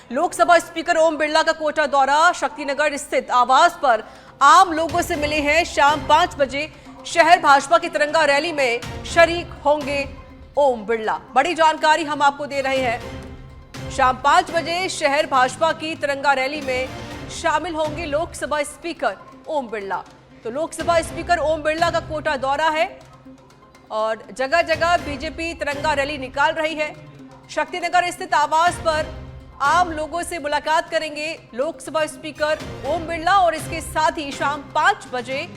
Lok Sabha speaker Om Birla का कोटा दौरा, शक्तिनगर स्थित आवास पर आम लोगों से मिले हैं। शाम 5 बजे शहर भाजपा की तिरंगा रैली में शरीक होंगे ओम बिरला। बड़ी जानकारी हम आपको दे रहे हैं। शाम 5 बजे शहर भाजपा की तिरंगा रैली में शामिल होंगे लोकसभा स्पीकर ओम बिरला। तो लोकसभा स्पीकर ओम बिरला का कोटा दौरा है और जगह जगह बीजेपी तिरंगा रैली निकाल रही है। शक्तिनगर स्थित आवास पर आम लोगों से मुलाकात करेंगे लोकसभा स्पीकर ओम बिरला और इसके साथ ही शाम 5 बजे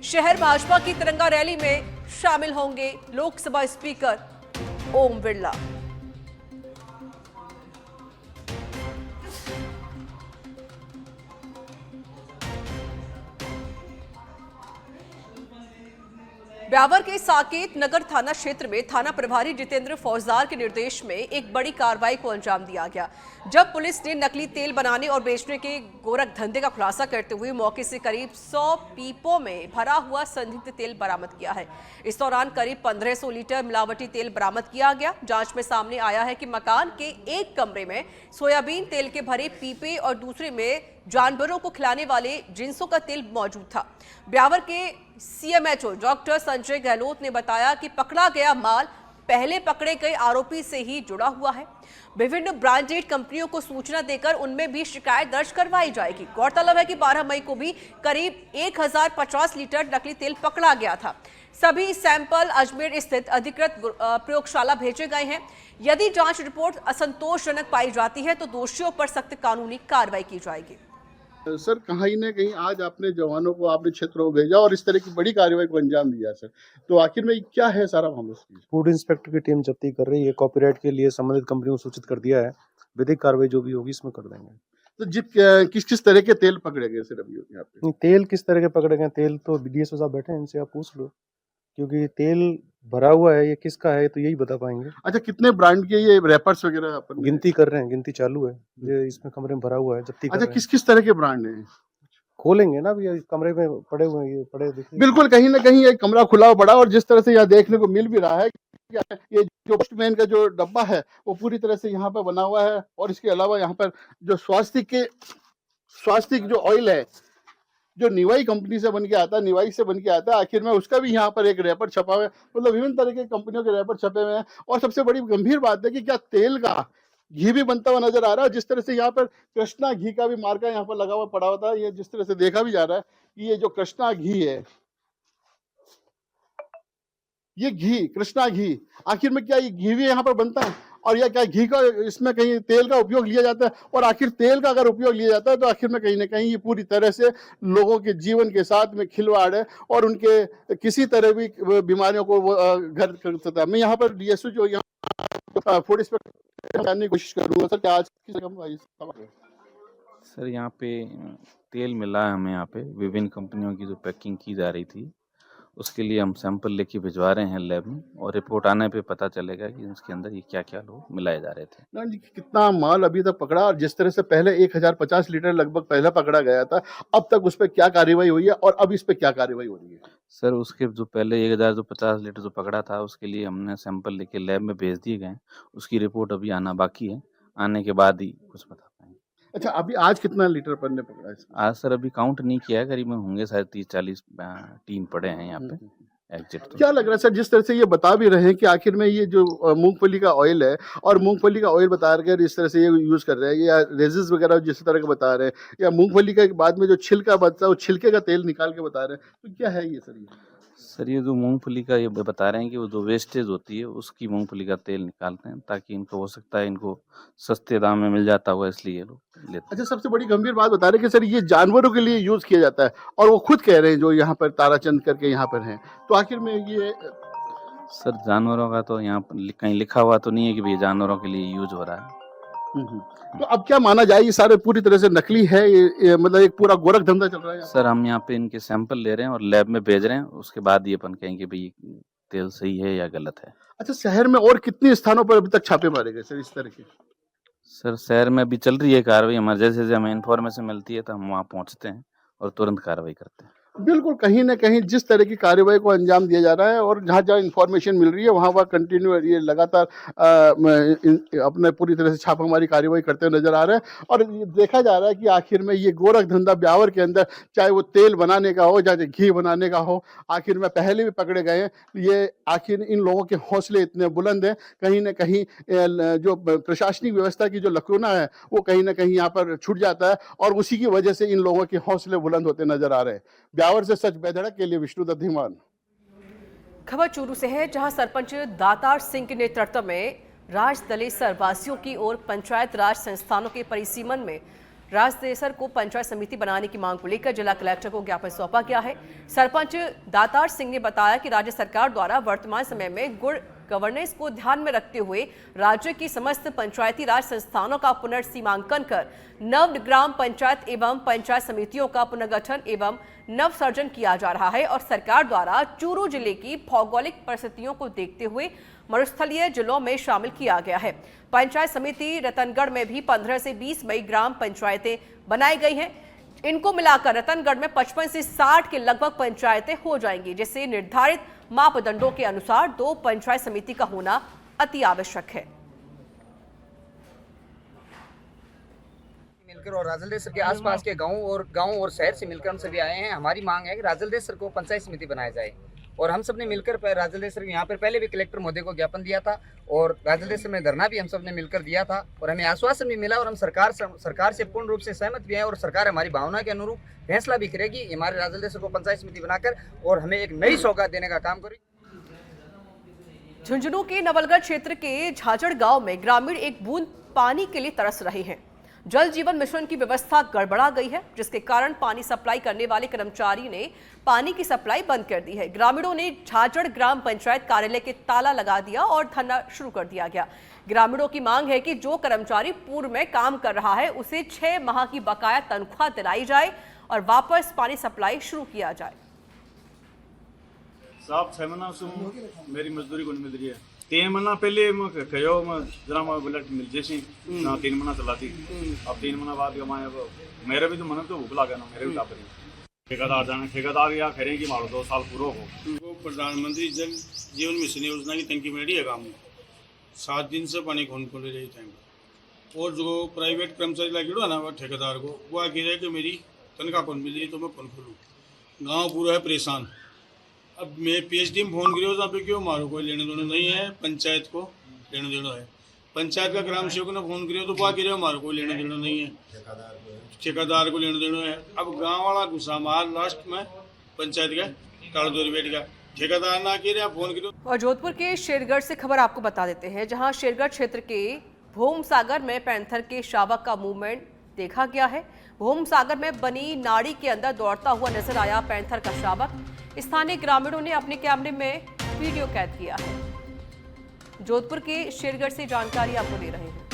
शहर भाजपा की तिरंगा रैली में शामिल होंगे लोकसभा स्पीकर ओम बिरला। ब्यावर के साकेत नगर थाना क्षेत्र में थाना प्रभारी जितेंद्र फौजदार के निर्देश में एक बड़ी कार्रवाई को अंजाम दिया गया, जब पुलिस ने नकली तेल बनाने और बेचने के गोरख धंधे का खुलासा करते हुए मौके से करीब 100 पीपों में भरा हुआ संदिग्ध तेल बरामद किया है। इस दौरान करीब 1500 लीटर मिलावटी तेल बरामद किया गया। जांच में सामने आया है कि मकान के एक कमरे में सोयाबीन तेल के भरे पीपे और दूसरे में जानवरों को खिलाने वाले जिंसों का तेल मौजूद था। ब्यावर के सीएमएचओ डॉक्टर संजय गहलोत ने बताया कि पकड़ा गया माल पहले पकड़े गए आरोपी से ही जुड़ा हुआ है। विभिन्न ब्रांडेड कंपनियों को सूचना देकर उनमें भी शिकायत दर्ज करवाई जाएगी। गौरतलब है कि 12 मई को भी करीब 1050 लीटर नकली तेल पकड़ा गया था। सभी सैंपल अजमेर स्थित अधिकृत प्रयोगशाला भेजे गए हैं। यदि जांच रिपोर्ट असंतोषजनक पाई जाती है तो दोषियों पर सख्त कानूनी कार्रवाई की जाएगी। सर, कहीं ना कहीं आज आपने जवानों को आपने क्षेत्रों में भेजा और इस तरह की बड़ी कार्रवाई को अंजाम दिया सर, तो आखिर में क्या है सारा मामला? फूड इंस्पेक्टर की टीम जब्ती कर रही है। कॉपीराइट के लिए संबंधित कंपनी को सूचित कर दिया है। विधिक कार्रवाई जो भी होगी इसमें कर देंगे। तो किस किस तरह के तेल पकड़े गए सर अभी यहाँ पे? तेल किस तरह के पकड़े गए? तेल तो डीएसओ साहब बैठे हैं, इनसे आप पूछ लो, क्योंकि तेल भरा हुआ है, ये किसका है तो यही बता पाएंगे। अच्छा, कितने ब्रांड के ये रैपर्स वगैरह अपन गिनती कर रहे हैं, गिनती चालू है। ये इसमें कमरे में भरा हुआ है, जब्ती कर अच्छा, रहे हैं। किस किस तरह के ब्रांड है? खोलेंगे ना, अभी कमरे में पड़े हुए हैं, ये पड़े दिखेंगे। बिल्कुल, कहीं ना कहीं एक कमरा खुला पड़ा और जिस तरह से यहाँ देखने को मिल भी रहा है ये जो पोस्टमैन का जो डब्बा है वो पूरी तरह से यहाँ पर बना हुआ है और इसके अलावा यहाँ पर जो स्वास्थ्य जो ऑयल है जो निवाई कंपनी से बन के आता है, निवाई से बन के आता है, आखिर में उसका भी यहाँ पर एक रैपर छपा हुआ है। मतलब विभिन्न तरह की कंपनियों के रैपर छपे हुए हैं और सबसे बड़ी गंभीर बात है कि क्या तेल का घी भी बनता हुआ नजर आ रहा है। जिस तरह से यहाँ पर कृष्णा घी का भी मार्का यहाँ पर लगा हुआ पड़ा होता है, ये जिस तरह से देखा भी जा रहा है कि ये जो कृष्णा घी है, ये घी कृष्णा घी, आखिर में क्या ये घी भी यहाँ पर बनता है और या क्या घी का इसमें कहीं तेल का उपयोग लिया जाता है? और आखिर तेल का अगर उपयोग लिया जाता है तो आखिर में कहीं ना कहीं ये पूरी तरह से लोगों के जीवन के साथ में खिलवाड़ है और उनके किसी तरह भी बीमारियों को घर कर सकता है। मैं यहाँ पर डीएसओ जो यहाँ फूड इंस्पेक्टर जानने की कोशिश करूँगा सर, क्या आज सर यहाँ पे तेल मिला है हमें। यहाँ पे विभिन्न कंपनियों की जो पैकिंग की जा रही थी उसके लिए हम सैंपल लेके भिजवा रहे हैं लैब में और रिपोर्ट आने पे पता चलेगा कि उसके अंदर ये क्या क्या लोग मिलाए जा रहे थे। ना जी, कितना माल अभी तक पकड़ा और जिस तरह से पहले 1050 लीटर लगभग पहला पकड़ा गया था, अब तक उस पर क्या कार्रवाई हुई है और अब इस पे क्या कार्रवाई हो रही है? सर उसके जो पहले 1050 लीटर जो पकड़ा था उसके लिए हमने सैंपल लेके लैब में भेज दिए गए। उसकी रिपोर्ट अभी आना बाकी है, आने के बाद ही कुछ बता पाएंगे। अच्छा, अभी आज कितना लीटर पर ने पकड़ा है? आज सर अभी काउंट नहीं किया है, करीबन होंगे शायद 30-40 टीम पड़े हैं यहाँ पे एग्जिट। तो क्या लग रहा है सर, जिस तरह से ये बता भी रहे हैं कि आखिर में ये जो मूंगफली का ऑयल है और मूंगफली का ऑयल बता रहे हैं इस तरह से ये यूज कर रहे हैं या रेजिस वगैरह जिस तरह का बता रहे हैं या मूंगफली का बाद में जो छिलका बचता है वो छिलके का तेल निकाल के बता रहे हैं, तो क्या है ये सर? सर ये जो मूंगफली का ये बता रहे हैं कि वो जो वेस्टेज होती है उसकी मूंगफली का तेल निकालते हैं ताकि इनको हो सकता है इनको सस्ते दाम में मिल जाता होगा, इसलिए लोग लेते हैं। अच्छा, सबसे बड़ी गंभीर बात बता रहे हैं कि सर ये जानवरों के लिए यूज किया जाता है और वो खुद कह रहे हैं जो यहाँ पर ताराचंद करके यहाँ पर हैं, तो आखिर में ये सर जानवरों का तो यहाँ पर कहीं लिखा हुआ तो नहीं है कि भाई जानवरों के लिए यूज हो रहा है। तो अब क्या माना जाए ये सारे पूरी तरह से नकली है, ये मतलब एक पूरा गोरख धंधा चल रहा है? सर हम यहाँ पे इनके सैंपल ले रहे हैं और लैब में भेज रहे हैं, उसके बाद ये अपन कहेंगे भाई तेल सही है या गलत है। अच्छा, शहर में और कितने स्थानों पर अभी तक छापे मारे गए सर इस तरह के? सर शहर में अभी चल रही है कार्रवाई, हमारे जैसे हमें इन्फॉर्मेशन मिलती है तो हम वहाँ पहुँचते हैं और तुरंत कार्रवाई करते हैं। बिल्कुल, कहीं न कहीं जिस तरह की कार्रवाई को अंजाम दिया जा रहा है और जहाँ-जहाँ इन्फॉर्मेशन मिल रही है, वहाँ-वहाँ कंटिन्यू ये लगातार अपने पूरी तरह से छापामारी कार्रवाई करते हुए नज़र आ रहे हैं और ये देखा जा रहा है कि आखिर में ये गोरख धंधा ब्यावर के अंदर, चाहे वो तेल बनाने का हो, चाहे घी बनाने का हो, आखिर में पहले भी पकड़े गए हैं। ये आखिर इन लोगों के हौसले इतने बुलंद हैं, कहीं न कहीं जो प्रशासनिक व्यवस्था की जो लकूना है, वो कहीं न कहीं यहाँ पर छूट जाता है और उसी की वजह से इन लोगों के हौसले बुलंद होते नज़र आ रहे हैं। ब्यावर से सच बेधड़क के लिए विष्णुदत्त धीमान। खबर चूरू से है, जहां सरपंच दातार सिंह के नेतृत्व में राजदलेसर वासियों की ओर पंचायत राज संस्थानों के परिसीमन में राजदलेसर को पंचायत समिति बनाने की मांग को लेकर जिला कलेक्टर को ज्ञापन सौंपा गया है। सरपंच दातार सिंह ने बताया कि राज्य सरकार द्वारा वर्तमान समय में गुड गवर्नेंस को ध्यान में रखते हुए राज्य की समस्त पंचायती राज संस्थानों का पुनर्सीमांकन कर नव ग्राम पंचायत एवं पंचायत समितियों का पुनर्गठन एवं नव सर्जन किया जा रहा है और सरकार द्वारा चूरू जिले की भौगोलिक परिस्थितियों को देखते हुए मरुस्थलीय जिलों में शामिल किया गया है। पंचायत समिति रतनगढ़ में भी 15 से 20 मई ग्राम पंचायतें बनाई गई हैं। इनको मिलाकर रतनगढ़ में 55 से 60 के लगभग पंचायतें हो जाएंगी, जिससे निर्धारित मापदंडों के अनुसार 2 पंचायत समिति का होना अति आवश्यक है। मिलकर और राजलदेसर के आसपास के गांव और शहर से मिलकर हम सभी आए हैं। हमारी मांग है कि राजलदेसर को पंचायत समिति बनाया जाए और हम सब ने मिलकर राजलदेसर यहाँ पर पहले भी कलेक्टर महोदय को ज्ञापन दिया था और राजलदेसर में धरना भी हम सब ने मिलकर दिया था और हमें आश्वासन भी मिला और हम सरकार से पूर्ण रूप से सहमत भी हैं और सरकार हमारी भावना के अनुरूप फैसला भी करेगी हमारे राजलदेसर को पंचायत समिति बनाकर और हमें एक नई सौगात देने का काम करेगी। झुंझुनू के नवलगढ़ क्षेत्र के झाझड़ गांव में ग्रामीण एक बूंद पानी के लिए तरस रहे हैं। जल जीवन मिशन की व्यवस्था गड़बड़ा गई है, जिसके कारण पानी सप्लाई करने वाले कर्मचारी ने पानी की सप्लाई बंद कर दी है। ग्रामीणों ने झाझड़ ग्राम पंचायत कार्यालय के ताला लगा दिया और धरना शुरू कर दिया गया। ग्रामीणों की मांग है कि जो कर्मचारी पूर्व में काम कर रहा है उसे 6 माह की बकाया तनख्वाह दिलाई जाए और वापस पानी सप्लाई शुरू किया जाए। साहब 6 महीना से मेरी मजदूरी को नहीं मिल रही है। 3 महीना पहले कहो जरा बुलेट मिल जैसी ना 3 महीना चलाती, अब 3 महीना बाद मेरे भी तो मन तो भूख लगा ना, मेरे भी लापरी ठेकेदार जाने ठेकेदार या खरे की मारो 2 साल पूरा हो। प्रधानमंत्री जल जीवन मिशन योजना की टंकी में है काम में 7 दिन से पानी खोल खोले रही टाइम और जो प्राइवेट कर्मचारी लगे है ना वो ठेकेदार को वो आगे रहे कि मेरी तनख्वाह कौन मिल रही तो मैं कौन खोलूँ। गाँव पूरा है परेशान। अब मैं पीएचडी में फोन करियो जहाँ पे क्यों मारो कोई लेने देने नहीं है, पंचायत को लेने देना है। पंचायत का ग्राम सेवक ने फोन करियो तो बाकी रहे मारो कोई लेने देना नहीं है, ठेकेदार को लेने देना है। अब गांव वाला गुस्सा मार लास्ट में पंचायत का टाड़ दो बैठ गया, ठेकेदार ना कह रहे फोन करियो। और जोधपुर के शेरगढ़ से खबर आपको बता देते हैं, जहां शेरगढ़ क्षेत्र के भूम सागर में पैंथर के शावक का मूवमेंट देखा गया है। भूम सागर में बनी नाड़ी के अंदर दौड़ता हुआ नजर आया पैंथर का शावक। स्थानीय ग्रामीणों ने अपने कैमरे में वीडियो कैद किया है। जोधपुर के शेरगढ़ से जानकारी आपको दे रहे हैं।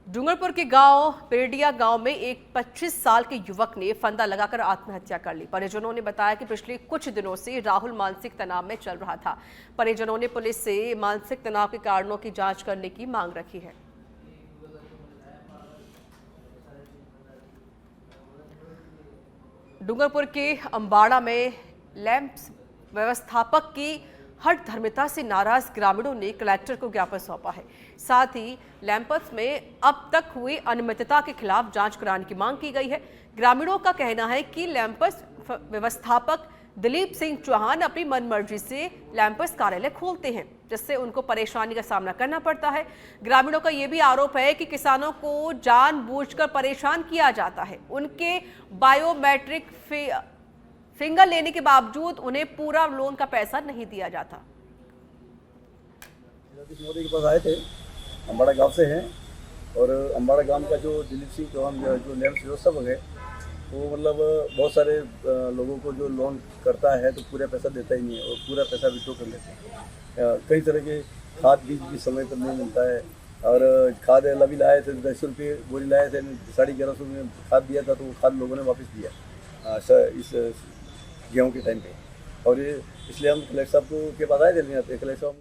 डूंगरपुर के गांव पेरडिया गांव में एक 25 साल के युवक ने फंदा लगाकर आत्महत्या कर ली। परिजनों ने बताया कि पिछले कुछ दिनों से राहुल मानसिक तनाव में चल रहा था। परिजनों ने पुलिस से मानसिक तनाव के कारणों की जांच करने की मांग रखी है। डूंगरपुर के अंबाड़ा में लैंप्स व्यवस्थापक की हठ धर्मिता से नाराज ग्रामीणों ने कलेक्टर को ज्ञापन सौंपा है। साथ ही लैंपस में अब तक हुई अनियमितता के खिलाफ जांच कराने की मांग की गई है। ग्रामीणों का कहना है कि लैंपस व्यवस्थापक दिलीप सिंह चौहान अपनी मनमर्जी से लैंपस कार्यालय खोलते हैं, जिससे उनको परेशानी का सामना करना पड़ता है। ग्रामीणों का यह भी आरोप है कि किसानों को जानबूझकर परेशान किया जाता है। उनके बायोमेट्रिक फिंगर लेने के बावजूद उन्हें पूरा लोन का पैसा नहीं दिया जाता। मोदी के पास आए थे, अंबाड़ा गांव से हैं और अंबाड़ा गांव का जो दिलीप सिंह चौहान जो लैंड व्यवस्थापक है वो मतलब बहुत सारे लोगों को जो लोन करता है तो पूरा पैसा देता ही नहीं है और पूरा पैसा विड्रॉ कर लेते हैं। कई तरह के खाद बीज भी समय पर नहीं मिलता है और खाद अभी लाए थे 200 रुपये बोरी लाए थे, 1150 में खाद दिया था तो वो खाद लोगों ने वापस दिया इस गेहूँ के टाइम पे और इसलिए हम कलेक्टर साहब को के पास आए थे। कलेक्टर साहब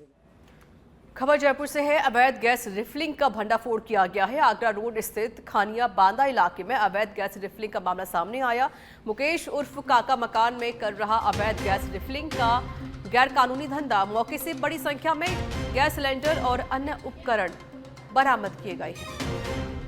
खबर जयपुर से है। अवैध गैस रिफिलिंग का भंडाफोड़ किया गया है। आगरा रोड स्थित खानिया बांदा इलाके में अवैध गैस रिफिलिंग का मामला सामने आया। मुकेश उर्फ काका मकान में कर रहा अवैध गैस रिफिलिंग का गैर कानूनी धंधा। मौके से बड़ी संख्या में गैस सिलेंडर और अन्य उपकरण बरामद किए गए हैं।